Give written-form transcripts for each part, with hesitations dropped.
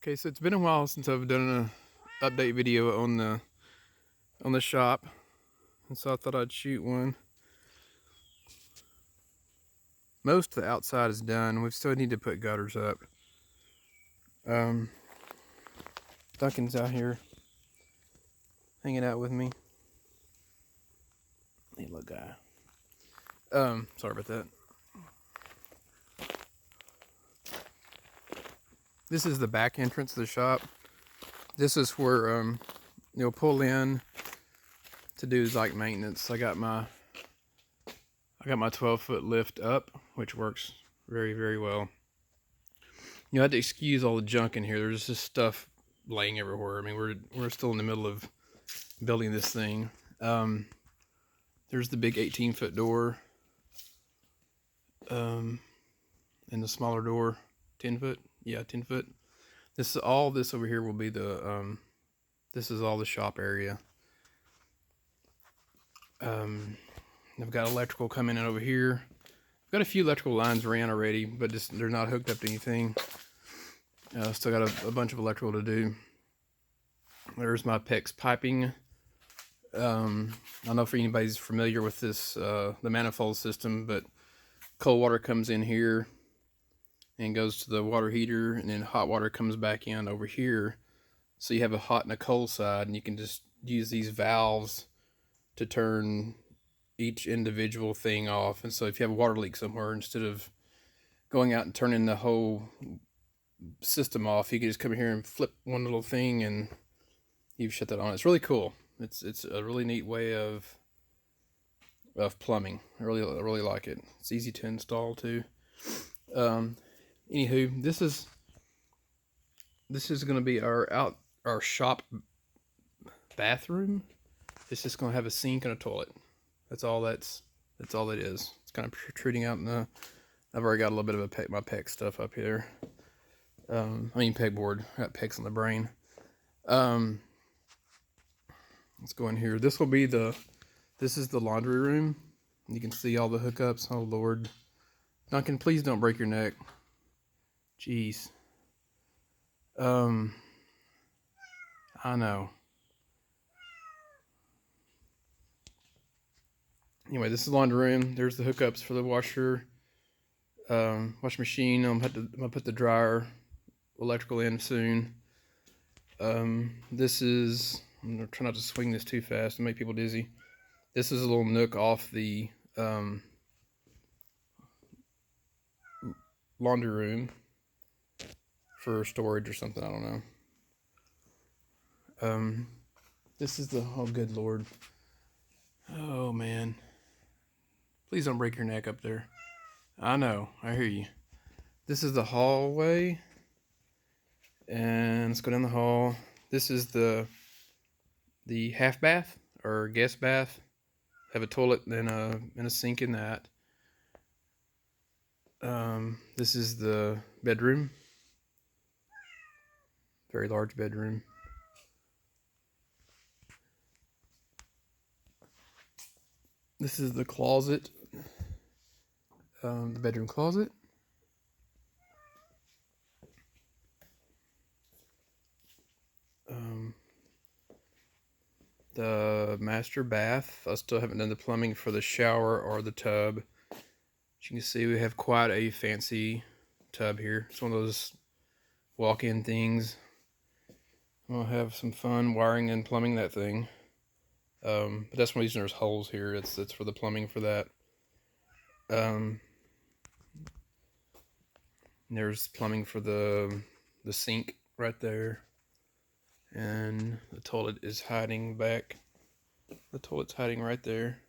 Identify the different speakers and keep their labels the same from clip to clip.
Speaker 1: Okay, so it's been a while since I've done an update video on the shop, and so I thought I'd shoot one. Most of the outside is done. We still need to put gutters up. Duncan's out here hanging out with me. Hey, little guy. Sorry about that. This is the back entrance of the shop. This is where you'll pull in to do like maintenance. I got my 12-foot lift up, which works very, very well. You have to excuse all the junk in here. There's just stuff laying everywhere. I mean, we're still in the middle of building this thing. There's the big 18-foot door, and the smaller door, 10-foot. Yeah, 10-foot. This over here will be the this is all the shop area. I've got electrical coming in over here. I've got a few electrical lines ran already, but they're not hooked up to anything. Still got a bunch of electrical to do. There's my PEX piping. I don't know if anybody's familiar with this, the manifold system, but cold water comes in here and goes to the water heater, and then hot water comes back in over here. So you have a hot and a cold side, and you can just use these valves to turn each individual thing off. And so if you have a water leak somewhere, instead of going out and turning the whole system off, you can just come here and flip one little thing and you've shut that on. It's really cool. It's a really neat way of plumbing. I really like it. It's easy to install too. Anywho, this is going to be our shop bathroom. It's just going to have a sink and a toilet. That's all that is. It's kind of protruding out in the. I've already got a little bit of my PEX stuff up here. I mean pegboard. I got PEX on the brain. Let's go in here. This is the laundry room. You can see all the hookups. Oh Lord, Duncan, please don't break your neck. Jeez. I know. Anyway, this is the laundry room. There's the hookups for the washer, wash machine. I'm gonna put the dryer electrical in soon. This is, I'm gonna try not to swing this too fast and make people dizzy. This is a little nook off the laundry room for storage or something. I don't know. This is the, oh good Lord. Oh man. Please don't break your neck up there. I know, I hear you. This is the hallway. And let's go down the hall. This is the half bath or guest bath. Have a toilet and a sink in that. This is the bedroom. Very large bedroom. This is the closet. The bedroom closet. The master bath. I still haven't done the plumbing for the shower or the tub. As you can see, we have quite a fancy tub here. It's one of those walk-in things. I'll have some fun wiring and plumbing that thing. But that's one reason there's holes here. It's for the plumbing for that. There's plumbing for the sink right there. And the toilet is hiding back. The toilet's hiding right there.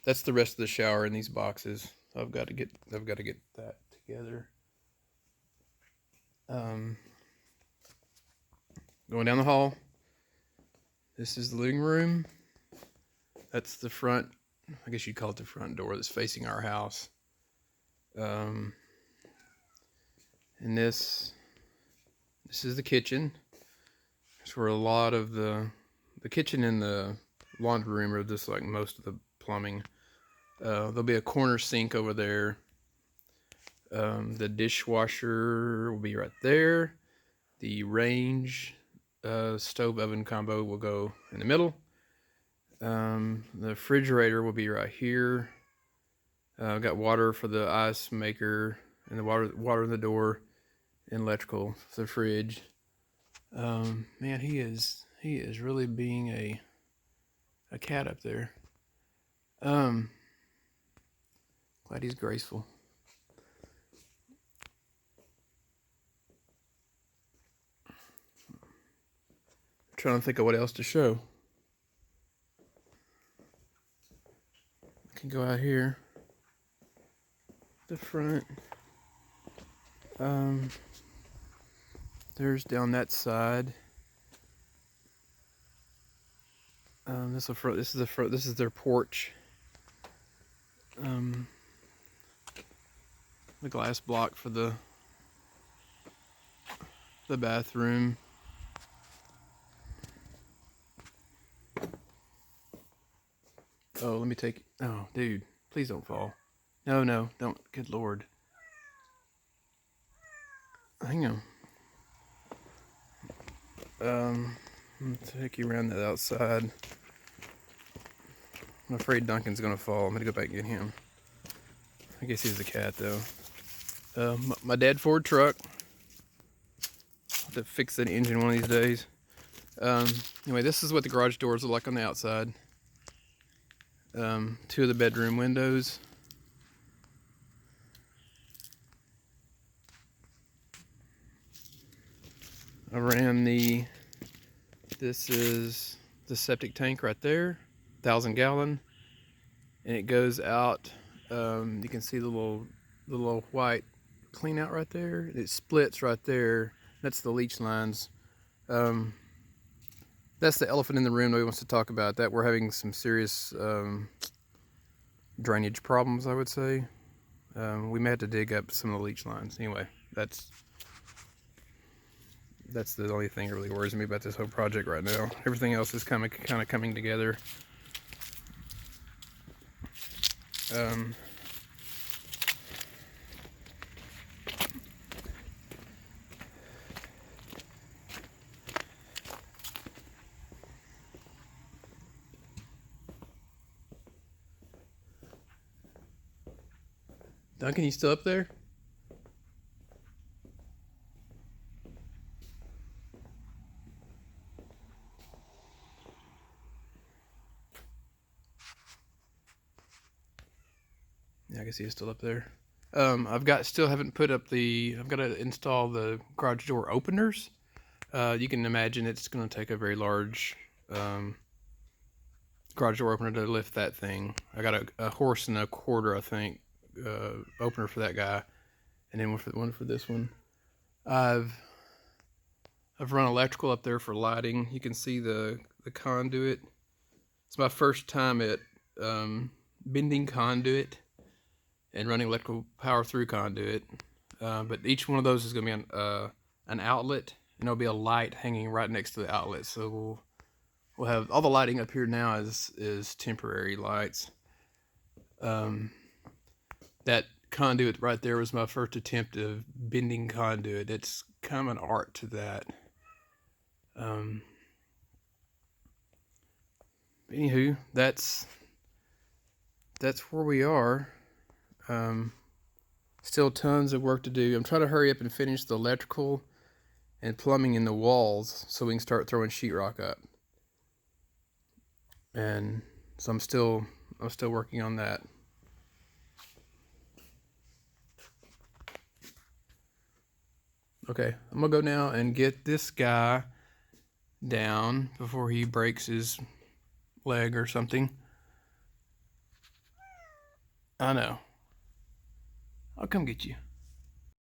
Speaker 1: That's the rest of the shower in these boxes. I've got to get that together. Going down the hall. This is the living room. That's the front. I guess you'd call it the front door that's facing our house. And this is the kitchen. It's where a lot of the kitchen and the laundry room are just like most of the plumbing. There'll be a corner sink over there. The dishwasher will be right there. The range stove oven combo will go in the middle. The refrigerator will be right here. I've got water for the ice maker and the water in the door, and electrical for the fridge. Man, he is really being a cat up there. Glad he's graceful. I'm trying to think of what else to show. I can go out here, the front. There's down that side. This is the front. This is their porch. The glass block for the bathroom. Oh, let me take. Oh, dude, please don't fall. No, don't. Good Lord. Hang on. I'm gonna take you around that outside. I'm afraid Duncan's gonna fall. I'm gonna go back and get him. I guess he's a cat though. My dad Ford truck. I'll have to fix that engine one of these days. Anyway, this is what the garage doors look like on the outside. Two of the bedroom windows. I ran this is the septic tank right there, 1,000 gallon, and it goes out. You can see the little white clean out right there. It splits right there. That's the leach lines. That's the elephant in the room nobody wants to talk about. That we're having some serious drainage problems, I would say. We may have to dig up some of the leach lines. Anyway, that's the only thing that really worries me about this whole project right now. Everything else is kind of coming together. Duncan, you still up there? Yeah, I guess he is still up there. Still haven't put up I've got to install the garage door openers. You can imagine it's going to take a very large garage door opener to lift that thing. I got a horse and a quarter, I think, opener for that guy, and then one for this one. I've run electrical up there for lighting. You can see the conduit. It's my first time at bending conduit and running electrical power through conduit. But each one of those is going to be an outlet, and there'll be a light hanging right next to the outlet. So we'll have all the lighting up here now is temporary lights. That conduit right there was my first attempt of bending conduit. It's kind of an art to that. Anywho, that's where we are. Still tons of work to do. I'm trying to hurry up and finish the electrical and plumbing in the walls so we can start throwing sheetrock up. And so I'm still working on that. Okay, I'm gonna go now and get this guy down before he breaks his leg or something. I know. I'll come get you.